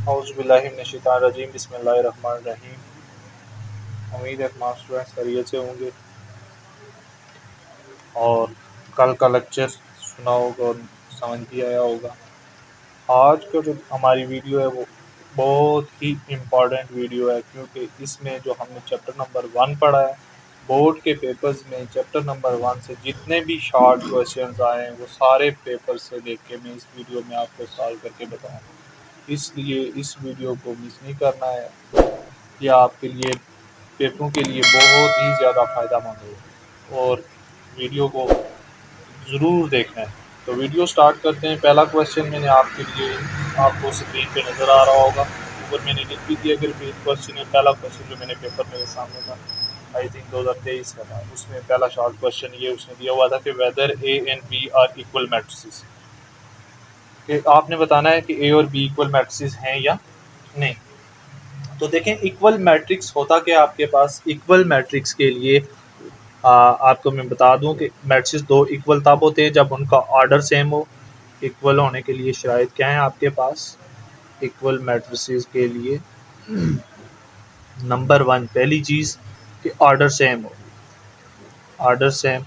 औज़ुबिल्लाहिमिनश्शैतानिर्रजीम बिस्मिल्लाहिर्रहमानिर्रहीम। उम्मीद है तमाम स्टूडेंट्स खैरियत से होंगे और कल का लेक्चर सुना होगा और समझ भी आया होगा। आज का जो हमारी वीडियो है वो बहुत ही इम्पोर्टेंट वीडियो है, क्योंकि इसमें जो हमने चैप्टर नंबर 1 पढ़ा है, बोर्ड के पेपर्स में चैप्टर नंबर 1 से जितने भी शॉर्ट क्वेश्चंस आए हैं वो सारे पेपर से देख के मैं इस वीडियो में आपको सॉल्व करके बताऊँगा। इसलिए इस वीडियो को मिस नहीं करना है, ये आपके लिए पेपरों के लिए बहुत ही ज़्यादा फ़ायदेमंद हो और वीडियो को ज़रूर देखना है। तो वीडियो स्टार्ट करते हैं। पहला क्वेश्चन मैंने आपके लिए आपको स्क्रीन पे नज़र आ रहा होगा, ऊपर मैंने लिख भी दिया कि रिपीट क्वेश्चन है। पहला क्वेश्चन जो मैंने पेपर मेरे सामने था, आई थिंक 2023 का था, उसमें पहला शॉर्ट क्वेश्चन ये उसने दिया हुआ था कि whether A and B are equal matrices, कि आपने बताना है कि ए और बी इक्वल मैट्रिसेस हैं या नहीं। तो देखें इक्वल मैट्रिक्स होता क्या आपके पास। इक्वल मैट्रिक्स के लिए आपको मैं बता दूं कि मैट्रिक्स दो इक्वल तब होते हैं जब उनका ऑर्डर सेम हो। इक्वल होने के लिए शराइत क्या है आपके पास इक्वल मैट्रिसेस के लिए? नंबर 1 पहली चीज़ कि ऑर्डर सेम हो, ऑर्डर सेम।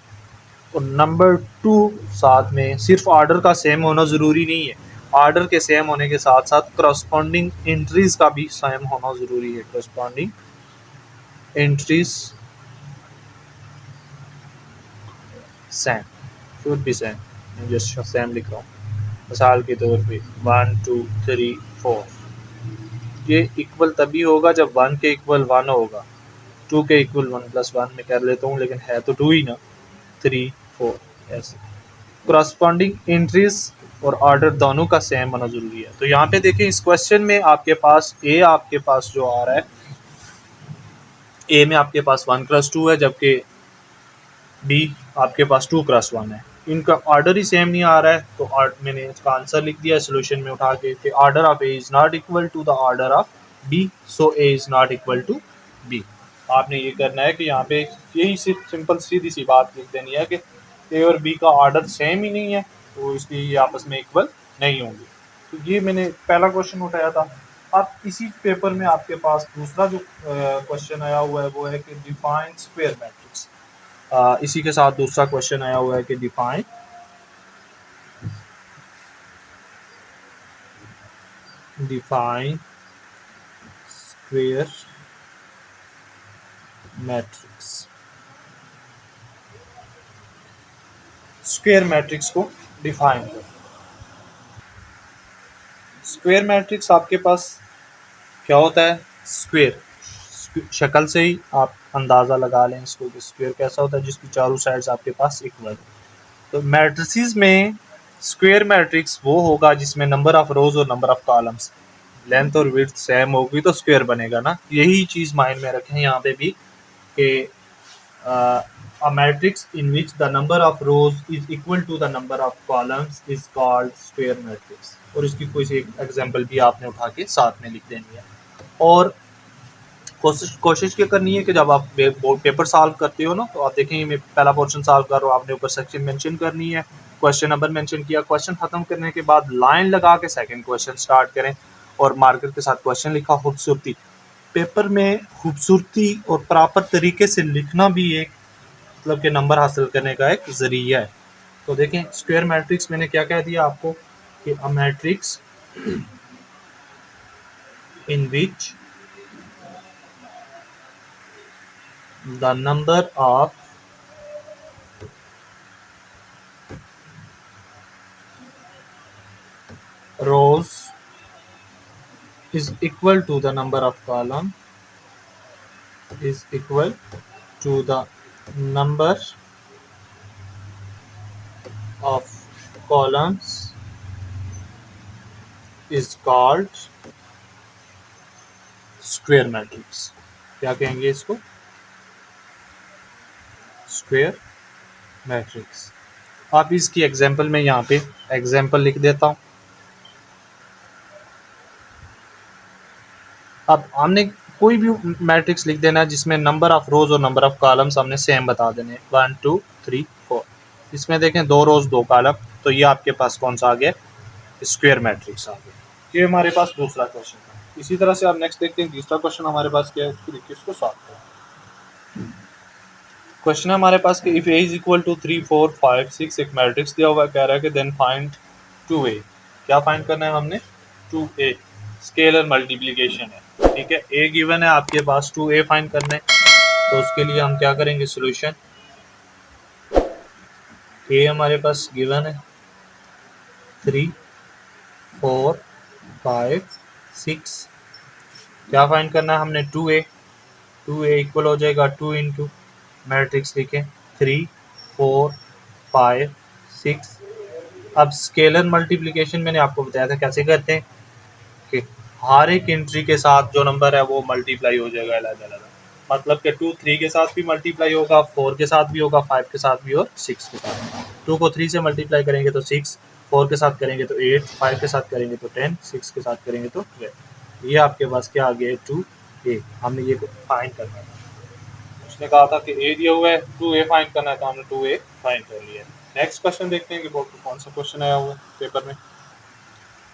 और नंबर 2 साथ में सिर्फ ऑर्डर का सेम होना ज़रूरी नहीं है, ऑर्डर के सेम होने के साथ साथ करस्पॉन्डिंग एंट्रीज का भी सेम होना ज़रूरी है। Corresponding entries same should be same. मैं जस्ट सेम लिख रहा हूँ मिसाल के तौर पे 1 2 3 4, ये इक्वल तभी होगा जब 1 के इक्वल 1 होगा, 2 के इक्वल 1 प्लस 1 में कर लेता हूँ, लेकिन है तो 2 ही ना, 3 4 ऐसे। करस्पॉन्डिंग एंट्रीज और ऑर्डर दोनों का सेम होना जरूरी है। तो यहाँ पे देखें इस क्वेश्चन में आपके पास ए आपके पास जो आ रहा है, ए में आपके पास 1+2 है, जबकि बी आपके पास 2+1 है। इनका ऑर्डर ही सेम नहीं आ रहा है, तो मैंने इसका आंसर लिख दिया सोल्यूशन में उठा के order of A is not equal to the order of B, so A is not equal to B. आपने ये करना है कि यहाँ पे यही सिर्फ सिंपल सीधी सी बात लिख देनी है कि ए और बी का ऑर्डर सेम ही नहीं है, तो इसलिए ये आपस में इक्वल नहीं होंगे। तो ये मैंने पहला क्वेश्चन उठाया था। अब इसी पेपर में आपके पास दूसरा जो क्वेश्चन आया हुआ है वो है कि डिफाइन स्क्वायर मैट्रिक्स। इसी के साथ दूसरा क्वेश्चन आया हुआ है कि define square matrix. Square matrix को डिफाइन करो। स्क्वायर मैट्रिक्स आपके पास क्या होता है? स्क्वायर शक्ल से ही आप अंदाज़ा लगा लें इसको कि स्क्वायर कैसा होता है, जिसकी चारों साइड्स आपके पास इक्वल। तो मैट्रिसेस में स्क्वायर मैट्रिक्स वो होगा जिसमें नंबर ऑफ रोज और नंबर ऑफ कॉलम्स, लेंथ और विड्थ सेम होगी तो स्क्वायर बनेगा ना। यही चीज़ माइंड में रखें यहाँ पे भी कि a matrix in which the number of rows is equal to the number of columns is called square matrix। और इसकी कोई सी एग्जांपल भी आपने उठा के साथ में लिख देनी है। और कोशिश क्या करनी है कि जब आप पेपर सॉल्व करते हो ना, तो आप देखेंगे मैं पहला पोर्शन सॉल्व कर रहा हूँ, आपने ऊपर सेक्शन मेंशन करनी है, क्वेश्चन नंबर मेंशन किया, क्वेश्चन खत्म करने के बाद लाइन लगा के सेकंड क्वेश्चन स्टार्ट करें और मार्कर के साथ क्वेश्चन लिखा। खूबसूरती पेपर में खूबसूरती और प्रॉपर तरीके से लिखना भी एक मतलब के नंबर हासिल करने का एक जरिया है। तो देखें स्क्वायर मैट्रिक्स मैंने क्या कह दिया आपको कि a matrix in which the number of rows is equal to the number of column is equal to the number of columns is called square matrix। क्या कहेंगे इसको? Square matrix. आप इसकी एग्जांपल में यहाँ पे एग्जांपल लिख देता हूँ। अब हमने कोई भी मैट्रिक्स लिख देना है जिसमें नंबर ऑफ रोज और नंबर ऑफ कॉलम्स हमने सेम बता देने, 1 2 3 4। इसमें देखें 2 रोज 2 कॉलम, तो ये आपके पास कौन सा आ गया? स्क्वायर मैट्रिक्स आ गया। ये हमारे पास दूसरा क्वेश्चन है। इसी तरह से आप नेक्स्ट देखते हैं तीसरा क्वेश्चन हमारे पास क्या है, उसको देखिए, उसको सॉल्व करें। क्वेश्चन है हमारे पास कि if A is equal to 3 4 5 6, एक मैट्रिक्स दिया हुआ है, कह रहा है कि देन फाइंड 2a। क्या फाइंड करना है हमने? 2a, स्केलर मल्टीप्लिकेशन है, ठीक है। a गिवन है आपके पास, 2a फाइंड करना है, तो उसके लिए हम क्या करेंगे? सोल्यूशन, a हमारे पास गिवन है 3 4 5 6। क्या फाइंड करना है हमने? 2a। 2a इक्वल हो जाएगा 2 इंटू मैट्रिक्स लिखें 3 4 5 6। अब स्केलर मल्टीप्लिकेशन मैंने आपको बताया था कैसे करते हैं कि हर एक एंट्री के साथ जो नंबर है वो मल्टीप्लाई हो जाएगा अलग अलग। मतलब कि 2 3 के साथ भी मल्टीप्लाई होगा, 4 के साथ भी होगा, 5 के साथ भी और 6 के साथ। 2 को 3 से मल्टीप्लाई करेंगे तो 6, 4 के साथ करेंगे तो 8, 5 के साथ करेंगे तो 10, 6 के साथ करेंगे तो 12। ये आपके पास क्या आ गया है? 2a। हमने ये फाइंड करना है। उसने कहा था कि ए दिया हुआ है, 2a फाइंड करना है, तो हमने 2a फाइंड कर लिया। नेक्स्ट क्वेश्चन देखते हैं कि कौन सा क्वेश्चन आया हुआ है पेपर में।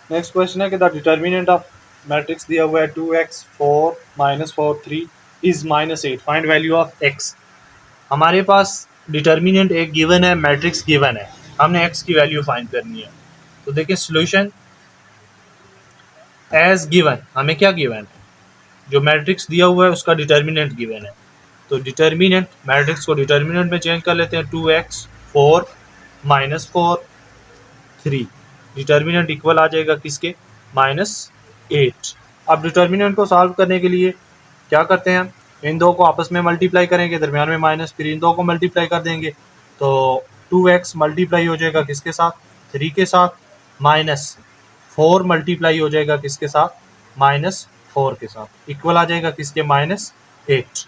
नेक्स्ट क्वेश्चन है कि द डिटर्मिनेंट ऑफ मैट्रिक्स दिया हुआ है 2x 4 -4 3 is -8, find value of x। हमारे पास डिटर्मिनेंट एक गिवन है, मैट्रिक्स गिवन है, हमने x की वैल्यू फाइंड करनी है। तो देखिए सॉल्यूशन एज गिवन, हमें क्या गिवन है? जो मैट्रिक्स दिया हुआ है उसका डिटर्मिनेंट गिवन है। तो डिटर्मिनेंट, मैट्रिक्स को डिटर्मिनेंट में चेंज कर लेते हैं, 2x 4 -4 3। डिटर्मिनेंट इक्वल आ जाएगा किसके? -8। अब डिटर्मिनेंट को सॉल्व करने के लिए क्या करते हैं? इन दो को आपस में मल्टीप्लाई करेंगे, दरमियान में माइनस, फिर इन दो को मल्टीप्लाई कर देंगे, तो 2x मल्टीप्लाई हो जाएगा किसके साथ? 3 के साथ, -4 मल्टीप्लाई हो जाएगा किसके साथ? -4 के साथ, इक्वल आ जाएगा किसके? -8।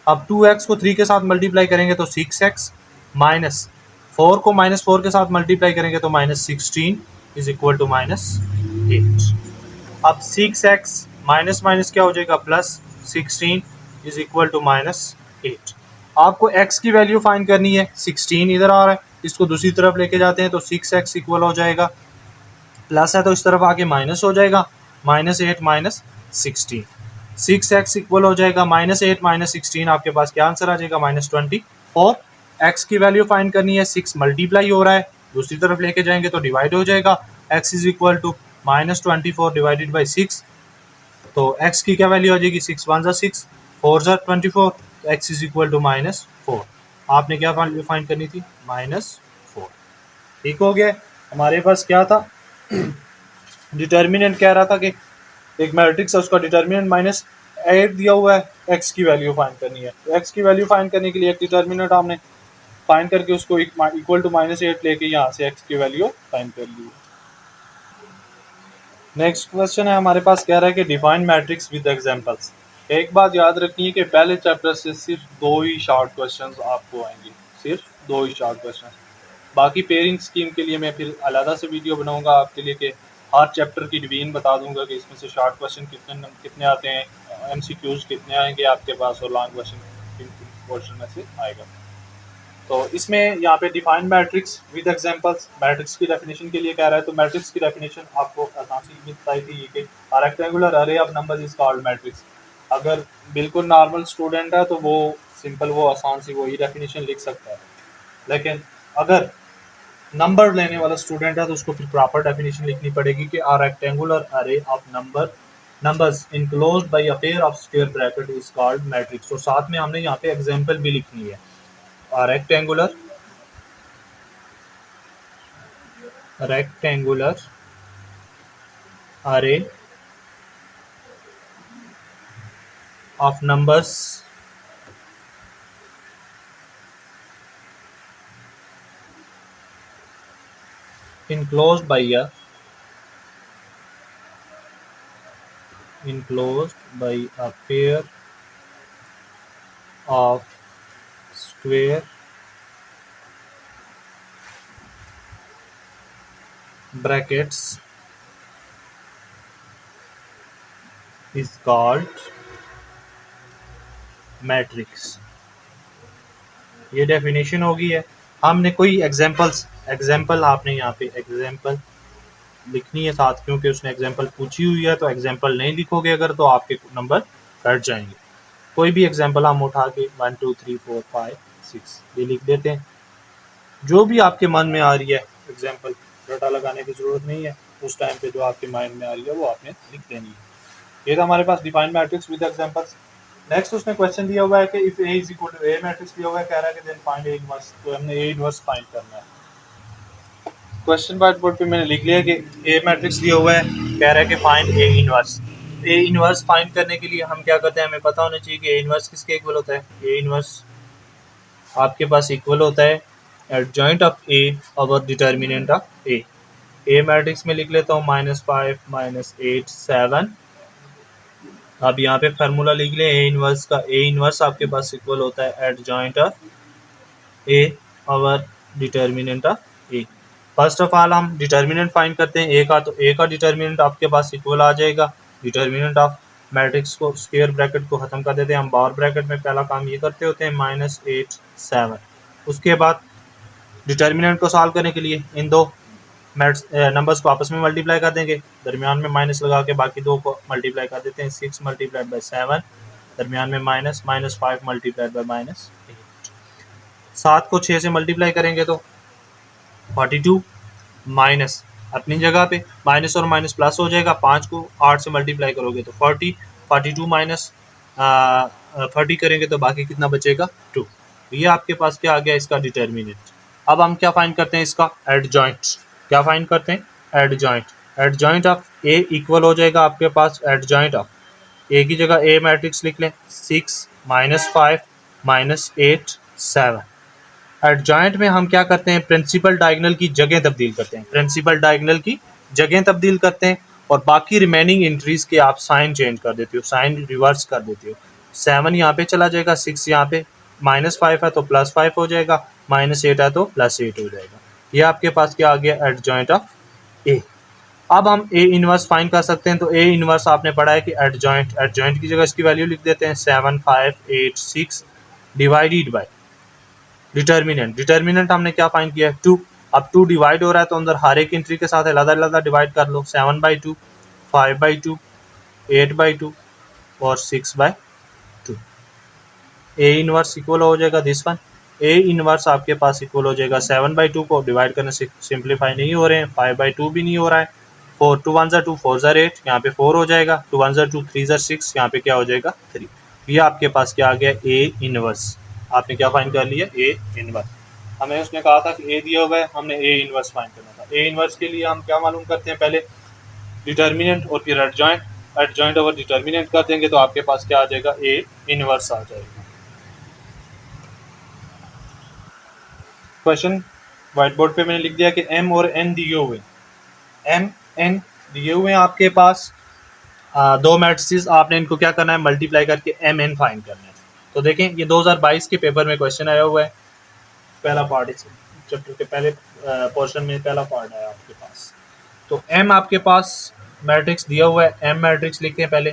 अब 2x को 3 के साथ मल्टीप्लाई करेंगे तो 6x, माइनस 4 को -4 के साथ मल्टीप्लाई करेंगे तो -16 इज इक्वल टू -8। अब 6x माइनस माइनस क्या हो जाएगा? +16 इज इक्वल टू -8। आपको x की वैल्यू फाइंड करनी है, 16 इधर आ रहा है, इसको दूसरी तरफ लेके जाते हैं तो 6x इक्वल हो जाएगा, प्लस है तो इस तरफ आके माइनस हो जाएगा, -8 -16। 6x इक्वल हो जाएगा -8 -16, आपके पास क्या आंसर आ जाएगा? -24। x की वैल्यू फाइंड करनी है, 6 मल्टीप्लाई हो रहा है, दूसरी तरफ लेके जाएंगे तो डिवाइड हो जाएगा, x is equal to -24 divided by 6। तो x की क्या वैल्यू आ जाएगी? 6 1 6, 4 24, तो x इज इक्वल टू -4। आपने क्या वैल्यू फाइंड करनी थी? -4। ठीक हो गया। हमारे पास क्या था? डिटर्मिनेंट कह रहा था कि एक मैट्रिक्स है, उसका डिटर्मिनेंट -8 दिया हुआ है, x की वैल्यू फाइंड करनी है। तो x की वैल्यू फाइंड करने के लिए एक डिटर्मिनेंट हमने फाइंड करके उसको इक्वल टू -8 लेके यहाँ से x की वैल्यू फाइंड कर ली। नेक्स्ट क्वेश्चन है हमारे पास, कह रहा है कि डिफाइन मैट्रिक्स विद एग्जांपल्स। एक बात याद रखनी है कि पहले चैप्टर से सिर्फ 2 ही शॉर्ट क्वेश्चंस आपको आएंगे, सिर्फ 2 ही शॉर्ट क्वेश्चन। बाकी पेयरिंग स्कीम के लिए मैं फिर अलग से वीडियो बनाऊंगा आपके लिए कि हर चैप्टर की डिवीजन बता दूंगा कि इसमें से शॉर्ट क्वेश्चन कितने कितने आते हैं, एमसीक्यूज कितने आएंगे आपके पास, और लॉन्ग क्वेश्चन किन पोर्शन में से आएगा। तो इसमें यहाँ पे define matrix with examples, matrix की डेफिनेशन के लिए कह रहा है। तो मैट्रिक्स की डेफिनेशन आपको आसान सी बताई थी कि रेक्टेंगुलर अरे of numbers is called matrix. अगर बिल्कुल नॉर्मल स्टूडेंट है तो वो सिंपल, वो आसान सी वही डेफिनेशन लिख सकता है, लेकिन अगर नंबर लेने वाला स्टूडेंट है तो उसको फिर प्रॉपर डेफिनेशन लिखनी पड़ेगी कि आ रेक्टेंगुलर अरे of numbers enclosed bye a pair of square bracket is called matrix. और साथ में हमने यहाँ पे एग्जांपल भी लिखनी है। a rectangular array of numbers enclosed by a pair of square brackets is called matrix. ये डेफिनेशन होगी है। हमने कोई एग्जांपल आपने यहाँ पे एग्जांपल लिखनी है साथ, क्योंकि उसने एग्जाम्पल पूछी हुई है, तो एग्जाम्पल नहीं लिखोगे अगर तो आपके नंबर कट जाएंगे। कोई भी एग्जाम्पल हम उठा के 1 2 3 4 5 6 ये लिख देते हैं, जो भी आपके मन में आ रही है एग्जाम्पल, डाटा लगाने की जरूरत नहीं है, उस टाइम पे जो आपके माइंड में आ रही है वो आपने लिख देनी है। ये था हमारे पास define matrix with examples. Next उसने क्वेश्चन दिया हुआ है कि if A is equal to A matrix दिया हुआ है, कह रहा है कि देन फाइंड ए इनवर्स, तो हमने ए इनवर्स फाइंड करना है। क्वेश्चन व्हाइट बोर्ड पे मैंने लिख लिया कि ए मैट्रिक्स दिया हुआ है, कह रहा है कि find A inverse. A inverse find करने के लिए हम क्या करते हैं, हमें पता होना चाहिए कि ए इनवर्स किसके इक्वल होता है। ए इनवर्स आपके पास इक्वल होता है adjoint of A over determinant of A. A matrix में लिख लेता हूँ -5 -8 7। अब यहाँ पे फार्मूला लिख लें ए इनवर्स का। ए इनवर्स आपके पास इक्वल होता है adjoint of A over determinant of A. First of all हम डिटर्मिनेंट फाइंड करते हैं ए का, तो ए का डिटर्मिनेंट आपके पास इक्वल आ जाएगा डिटर्मिनेंट ऑफ मैट्रिक्स को, स्क्वायर ब्रैकेट को खत्म कर देते हैं हम, बार ब्रैकेट में पहला काम ये करते होते हैं -8 7। उसके बाद डिटर्मिनेंट को सॉल्व करने के लिए इन दो नंबर्स को आपस में मल्टीप्लाई कर देंगे, दरमियान में माइनस लगा के बाकी दो को मल्टीप्लाई कर देते हैं। 6 मल्टीप्लाइड बाई 7, दरमियान में माइनस, -5 मल्टीप्लाइड बाई -8। 7 को 6 से मल्टीप्लाई करेंगे तो 42, माइनस अपनी जगह पे माइनस और माइनस प्लस हो जाएगा। 5 को 8 से मल्टीप्लाई करोगे तो 40, 42 माइनस 30 करेंगे तो बाकी कितना बचेगा 2। ये आपके पास क्या आ गया इसका डिटर्मिनेंट। अब हम क्या फाइंड करते हैं इसका एडजॉइंट। क्या फाइंड करते हैं adjoint. Adjoint of A equal हो जाएगा आपके पास एडजॉइंट ऑफ ए की जगह ए मैट्रिक्स लिख लें 6 -5 -8 7। एडजॉइंट में हम क्या करते हैं, प्रिंसिपल डायगोनल की जगह तब्दील करते हैं, प्रिंसिपल डायगोनल की जगह तब्दील करते हैं और बाकी रिमेनिंग एंट्रीज के आप साइन चेंज कर देते हो, साइन रिवर्स कर देते हो। 7 यहाँ पे चला जाएगा, 6 यहाँ पे, -5 है तो +5 हो जाएगा, -8 है तो +8 हो जाएगा। ये आपके पास क्या आ गया एडजॉइंट ऑफ ए। अब हम ए इनवर्स फाइंड कर सकते हैं, तो ए इनवर्स आपने पढ़ा है कि एडजॉइंट, एडजॉइंट की जगह इसकी वैल्यू लिख देते हैं 7 5 8 6 डिवाइडेड बाय डिटर्मिनेंट। डिटर्मिनेंट हमने क्या फाइंड किया है 2। अब 2 डिवाइड हो रहा है तो अंदर हर एक एंट्री के साथ अलग-अलग डिवाइड कर लो। 7/2, 5/2, 8/2 और 6/2। ए इनवर्स इक्वल हो जाएगा दिस वन। ए इनवर्स आपके पास इक्वल हो जाएगा 7/2 को डिवाइड करने से सिंप्लीफाई नहीं हो रहे हैं, 5/2 भी नहीं हो रहा है, 4 2 1 2 4 8, यहाँ पे 4 हो जाएगा, 2 1 2 3 6, यहाँ पे क्या हो जाएगा 3। ये आपके पास क्या आ गया ए इनवर्स। आपने क्या फाइंड कर लिया ए इनवर्स। हमें उसने कहा था कि ए दिया हुआ है, हमने ए इनवर्स फाइंड करना था। ए इनवर्स के लिए हम क्या मालूम करते हैं, पहले डिटर्मिनेंट और फिर एडजॉइंट, एडजॉइंट ओवर डिटर्मिनेंट कर देंगे तो आपके पास क्या आ जाएगा ए इनवर्स आ जाएगा। क्वेश्चन व्हाइट बोर्ड पे मैंने लिख दिया कि एम और एन दिए हुए, एम एन दिए हुए हैं आपके पास दो मैट्रिसेस, आपने इनको क्या करना है मल्टीप्लाई करके एम एन फाइंड करना है। तो देखें ये 2022 के पेपर में क्वेश्चन आया हुआ है, पहला पार्ट इस चैप्टर के पहले पोर्शन में पहला पार्ट आया आपके पास। तो एम आपके पास मैट्रिक्स दिया हुआ है, एम मैट्रिक्स लिखते हैं पहले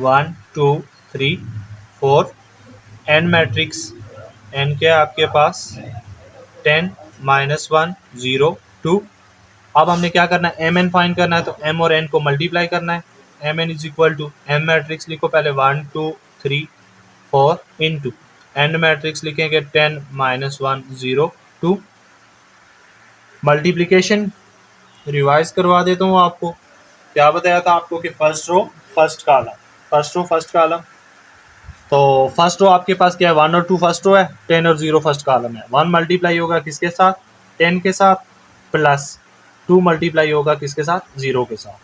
1 2 3 4। एन मैट्रिक्स, एन क्या है आपके पास 10 -1 0 2। अब हमने क्या करना है एम एन फाइंड करना है, तो एम और एन को मल्टीप्लाई करना है। M N is equal to M matrix लिखो पहले 1 2 3 4 इंटू एन मैट्रिक्स लिखेंगे 10 -1 0 2। मल्टीप्लीकेशन रिवाइज करवा देता हूँ आपको। क्या बताया था आपको कि first row first column, first row first column. तो फर्स्ट रो आपके पास क्या है 1 और 2 फर्स्ट रो है, 10 और 0 फर्स्ट कॉलम है। 1 मल्टीप्लाई होगा किसके साथ 10 के साथ, प्लस 2 मल्टीप्लाई होगा किसके साथ 0 के साथ।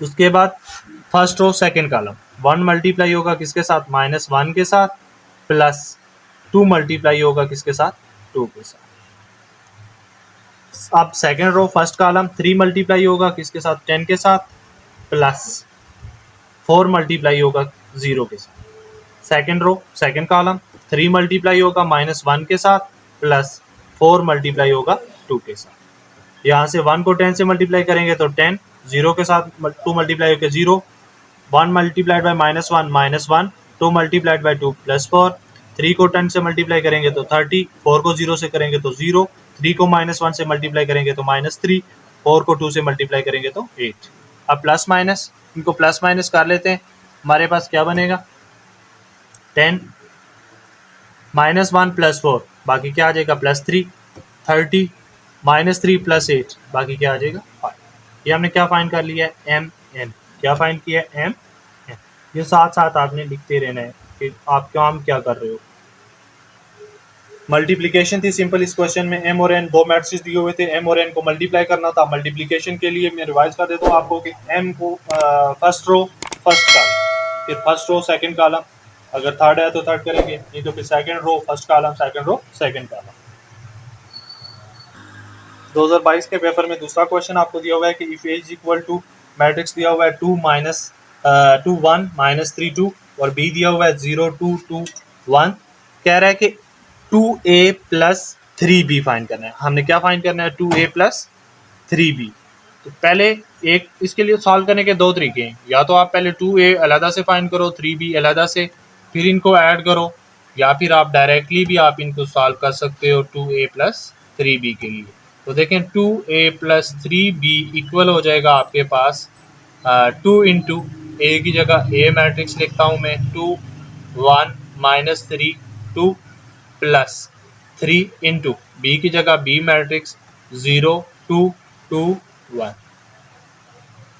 उसके बाद first row second column, 1 multiply होगा किसके साथ -1 के साथ, प्लस 2 मल्टीप्लाई होगा किसके साथ 2 के साथ। अब second row first column 3 multiply होगा किसके साथ 10 के साथ, प्लस 4 मल्टीप्लाई होगा 0 के साथ। Second row second column 3 multiply होगा -1 के साथ, प्लस 4 मल्टीप्लाई होगा 2 के साथ। यहाँ से 1 को 10 से मल्टीप्लाई करेंगे तो 10, 0 के साथ 2 मल्टीप्लाई होकर 0, 1 मल्टीप्लाइड बाई -1 -1, 2 मल्टीप्लाइड बाई 2 +4, 3 को 10 से मल्टीप्लाई करेंगे तो 30, 4 को 0 से करेंगे तो 0, 3 को -1 से मल्टीप्लाई करेंगे तो -3, 4 को 2 से मल्टीप्लाई करेंगे तो 8। अब प्लस माइनस, इनको प्लस माइनस कर लेते हैं। हमारे पास क्या बनेगा, 10 -1 + 4 बाकी क्या आ जाएगा +3, 30 -3 + 8 बाकी क्या आ जाएगा 5। ये हमने क्या फाइंड कर लिया है, एम एन। क्या फाइंड किया है, एम एन। ये साथ साथ आपने लिखते रहना है कि आप काम क्या कर रहे हो। मल्टीप्लिकेशन थी सिंपल। इस क्वेश्चन में एम और एन दो मैट्रिक्स दिए हुए थे, एम और एन को मल्टीप्लाई करना था। मल्टीप्लिकेशन के लिए मैं रिवाइज कर देता हूँ आपको कि एम को फर्स्ट रो फर्स्ट कॉलम, फिर फर्स्ट रो सेकंड कॉलम, अगर थर्ड है तो थर्ड करेंगे, नहीं तो फिर second row first column, second row second column. 2022 के पेपर में दूसरा क्वेश्चन आपको दिया हुआ है कि if A is equal to, matrix दिया हुआ है 2 1 -3 2 और बी दिया हुआ है 0 2 2 1। कह रहा है कि 2a + 3b फाइंड करना है। हमने क्या फाइंड करना है, 2a + 3b। तो पहले एक इसके लिए सॉल्व करने के दो तरीके हैं, या तो आप पहले 2a अलहदा से फाइंड करो, 3b अलहदा से, फिर इनको ऐड करो, या फिर आप डायरेक्टली भी आप इनको सॉल्व कर सकते हो 2a + 3b के लिए। तो देखें 2a + 3b इक्वल हो जाएगा आपके पास 2 इंटू ए की जगह ए मैट्रिक्स लिखता हूँ मैं, 2 1 -3 2 + 3 इंटू बी की जगह बी मैट्रिक्स 0 2 2 1।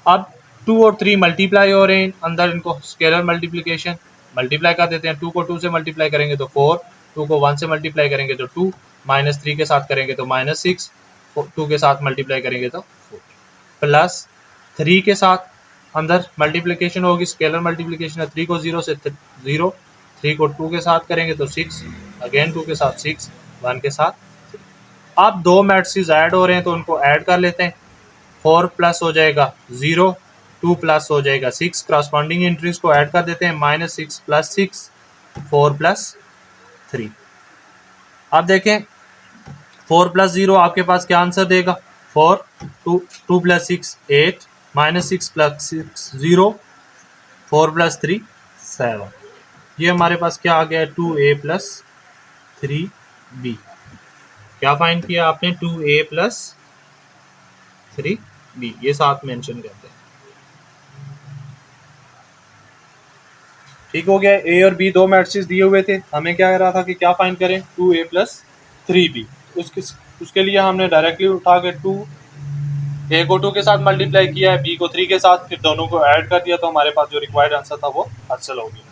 अब 2 और 3 मल्टीप्लाई हो रहे हैं अंदर, इनको स्केलर मल्टीप्लिकेशन मल्टीप्लाई कर देते हैं। 2 को 2 से मल्टीप्लाई करेंगे तो 4, 2 को 1 से मल्टीप्लाई करेंगे तो 2, -3 के साथ करेंगे तो -6, 2 के साथ मल्टीप्लाई करेंगे तो 4, प्लस 3 के साथ अंदर मल्टीप्लिकेशन होगी, स्केलर मल्टीप्लिकेशन है। 3 को 0 से 0, 3 को 2 के साथ करेंगे तो 6, अगेन 2 के साथ 6, 1 के साथ 3। अब दो मैट्रिक्स ऐड हो रहे हैं तो उनको ऐड कर लेते हैं। 4 प्लस हो जाएगा 0, 2 प्लस हो जाएगा 6, क्रॉसपॉन्डिंग एंट्रीज को ऐड कर देते हैं। -6 + 6, 4 + 3। अब देखें 4 + 0 आपके पास क्या आंसर देगा, 4, 2 + 6 8, -6 + 6 0, 4 + 3 7। ये हमारे पास क्या आ गया है, 2a + 3b। क्या फाइंड किया आपने, 2a + 3b, ये साथ मेंशन करते हैं। ठीक हो गया। ए और बी दो मैट्रिक्स दिए हुए थे, हमें क्या कह रहा था कि क्या फाइंड करें, 2a + 3b। उसके लिए हमने डायरेक्टली उठा के 2 ए को 2 के साथ मल्टीप्लाई किया है, बी को 3 के साथ, फिर दोनों को ऐड कर दिया, तो हमारे पास जो रिक्वायर्ड आंसर था वो हासिल हो गया।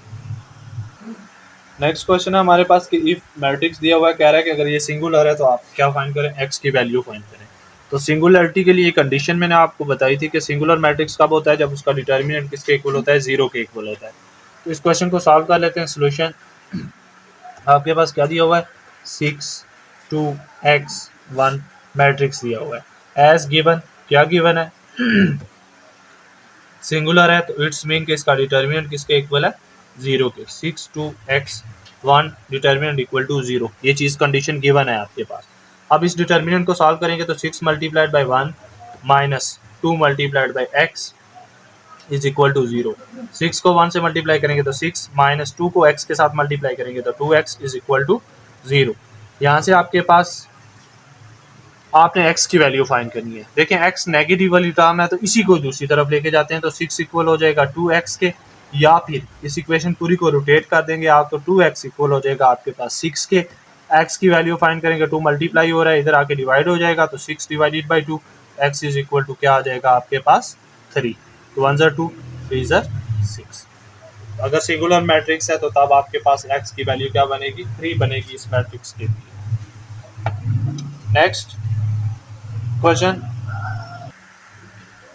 नेक्स्ट क्वेश्चन है हमारे पास कि इफ मैट्रिक्स दिया हुआ है, कह रहा है कि अगर ये सिंगुलर है तो आप क्या फाइंड करें, एक्स की वैल्यू फाइंड करें। तो सिंगुलरिटी के लिए कंडीशन मैंने आपको बताई थी कि सिंगुलर मैट्रिक्स कब होता है, जब उसका डिटर्मिनेंट किसके इक्वल होता है, 0 के इक्वल होता है। तो इस क्वेश्चन को सॉल्व कर लेते हैं। सोल्यूशन आपके पास क्या दिया हुआ है, 6 2 x 1 मैट्रिक्स दिया हुआ है एज गिवन। क्या गिवन है, सिंगुलर है तो इट्स मीन कि इसका डिटर्मिनेंट किसके इक्वल है, 0 के। 6 2 x 1 डिटर्मिनेंट इक्वल टू 0, ये चीज़ कंडीशन गिवन है आपके पास। अब इस डिटर्मिनेंट को सॉल्व करेंगे तो 6 × 1 -2 × x इज इक्वल टू 0। 6 को 1 से मल्टीप्लाई करेंगे तो 6, -2 को x के साथ मल्टीप्लाई करेंगे तो 2x इज इक्वल टू 0। यहाँ से आपके पास आपने x की वैल्यू फाइंड करनी है। देखें x नेगेटिव वाली टर्म है तो इसी को दूसरी तरफ लेके जाते हैं, तो 6 इक्वल हो जाएगा 2x के, या फिर इस इक्वेशन पूरी को रोटेट कर देंगे आप तो 2x इक्वल हो जाएगा आपके पास 6 के। x की वैल्यू फाइंड करेंगे, 2 मल्टीप्लाई हो रहा है, इधर आके डिवाइड हो जाएगा तो 6 / 2, x इज इक्वल टू क्या आ जाएगा आपके पास 3। तो 1 * 2 3 * 6। अगर सिंगुलर मैट्रिक्स है तो तब आपके पास x की वैल्यू क्या बनेगी, 3 बनेगी इस मैट्रिक्स के लिए। नेक्स्ट क्वेश्चन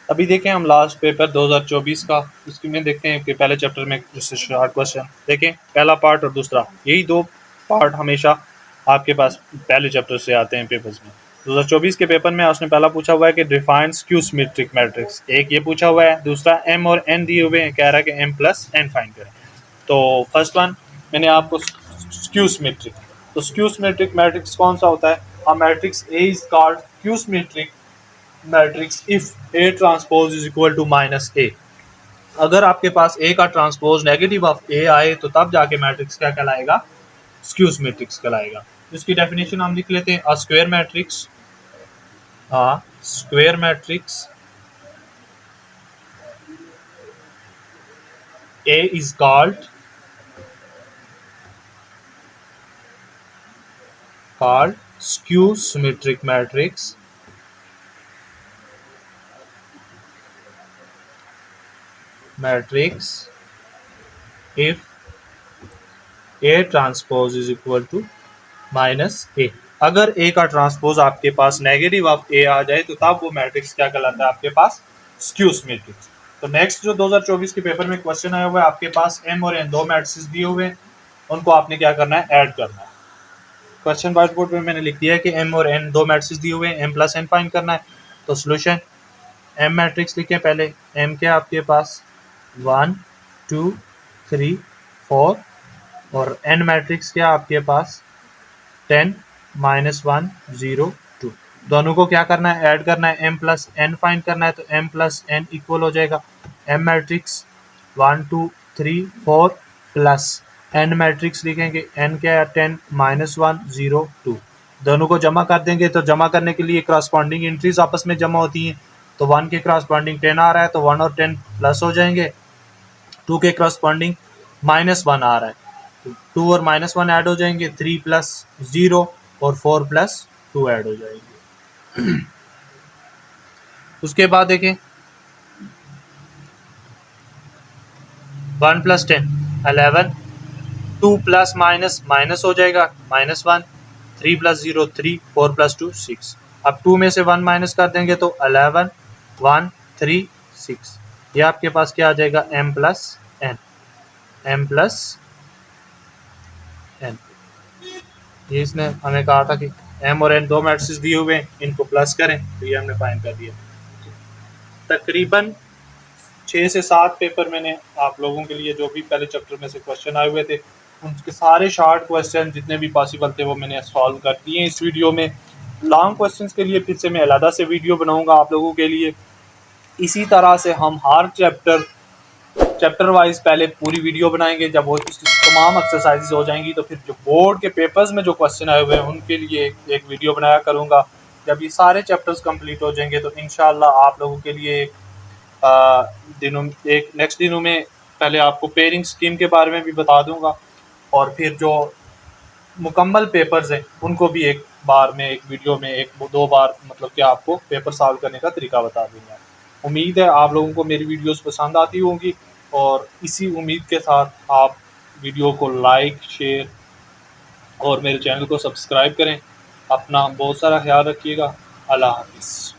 अभी देखें हम लास्ट पेपर 2024 का, उसकी में देखते हैं कि पहले चैप्टर में शॉर्ट क्वेश्चन देखें, पहला पार्ट और दूसरा, यही दो पार्ट हमेशा आपके पास पहले चैप्टर से आते हैं पेपर्स में। 2024 के पेपर में उसने पहला पूछा हुआ है कि डिफाइन स्क्यू सिमेट्रिक मैट्रिक्स, एक ये पूछा हुआ है, दूसरा m और n दिए हुए हैं, कह रहा है कि m + n फाइंड करें। तो फर्स्ट वन मैंने आपको स्क्यू सिमेट्रिक, तो स्क्यू सिमेट्रिक मैट्रिक्स कौन सा होता है, a matrix A is called skew symmetric matrix if A transpose is equal to -A। अगर आपके पास A का ट्रांसपोज नेगेटिव ऑफ A आए तो तब जाके मैट्रिक्स क्या कहलाएगा, स्क्यू सिमेट्रिक्स कहलाएगा। इसकी डेफिनेशन हम लिख लेते हैं। A square matrix, a square matrix A is called skew symmetric matrix if A transpose is equal to minus A. अगर ए का ट्रांसपोज आपके पास नेगेटिव ऑफ ए आ जाए तो तब वो मैट्रिक्स क्या कहलाता है आपके पास, स्क्यू मैट्रिक्स। तो नेक्स्ट जो 2024 के पेपर में क्वेश्चन आया हुआ है, आपके पास एम और एन दो मैट्रिक्स दिए हुए हैं, उनको आपने क्या करना है, ऐड करना है। क्वेश्चन व्हाइट बोर्ड पे मैंने लिख दिया है कि एम और एन दो मैट्रिक्स दिए हुए हैं, एम प्लस एन फाइंड करना है। तो सोल्यूशन, एम मैट्रिक्स लिखे पहले, एम के आपके पास 1 2 3 4 और एन मैट्रिक्स क्या आपके पास 10 -1 0 2। दोनों को क्या करना है, ऐड करना है, एम प्लस एन फाइंड करना है। तो एम प्लस एन इक्वल हो जाएगा M matrix 1 2 3 4 plus N matrix लिखेंगे, एन क्या है 10 -1 0 2। दोनों को जमा कर देंगे, तो जमा करने के लिए क्रॉसपॉन्डिंग एंट्रीज आपस में जमा होती हैं। तो 1 के क्रॉसपॉन्डिंग 10 आ रहा है तो 1 और 10 प्लस हो जाएंगे। 2 के क्रॉसपॉन्डिंग -1 आ रहा है, 2 और -1 ऐड हो जाएंगे, 3 प्लस 0 और 4 प्लस 2 ऐड हो जाएंगे। उसके बाद देखें 1 प्लस 10 11, 2 प्लस माइनस माइनस हो जाएगा -1, 3 प्लस 0 3, 4 प्लस 2 6। अब 2 में से 1 माइनस कर देंगे तो 11 1 3 6। ये आपके पास क्या आ जाएगा, m plus N, m plus N. ये इसने हमें कहा था कि m और n दो मैट्रिक्स दिए हुए हैं, इनको प्लस करें, तो ये हमने फाइंड कर दिया। तकरीबन 6 से 7 पेपर मैंने आप लोगों के लिए जो भी पहले चैप्टर में से क्वेश्चन आए हुए थे, उनके सारे शॉर्ट क्वेश्चन जितने भी पॉसिबल थे वो मैंने सॉल्व कर दिए इस वीडियो में। लॉन्ग क्वेश्चंस के लिए फिर से मैं अलग से वीडियो बनाऊंगा आप लोगों के लिए। इसी तरह से हम हर चैप्टर वाइज पहले पूरी वीडियो बनाएंगे। जब वो तमाम एक्सरसाइजेज हो जाएंगी तो फिर जो बोर्ड के पेपर्स में जो क्वेश्चन आए हुए हैं उनके लिए एक वीडियो बनाया करूँगा। जब ये सारे चैप्टर्स कंप्लीट हो जाएंगे तो इंशाल्लाह आप लोगों के लिए एक नेक्स्ट दिनों में पहले आपको पेयरिंग स्कीम के बारे में भी बता दूंगा, और फिर जो मुकम्मल पेपर्स हैं उनको भी एक बार में एक वीडियो में एक दो बार मतलब कि आपको पेपर सॉल्व करने का तरीका बता दूंगा। उम्मीद है आप लोगों को मेरी वीडियोस पसंद आती होंगी, और इसी उम्मीद के साथ आप वीडियो को लाइक शेयर और मेरे चैनल को सब्सक्राइब करें। अपना बहुत सारा ख्याल रखिएगा। अल्लाह हाफिज़।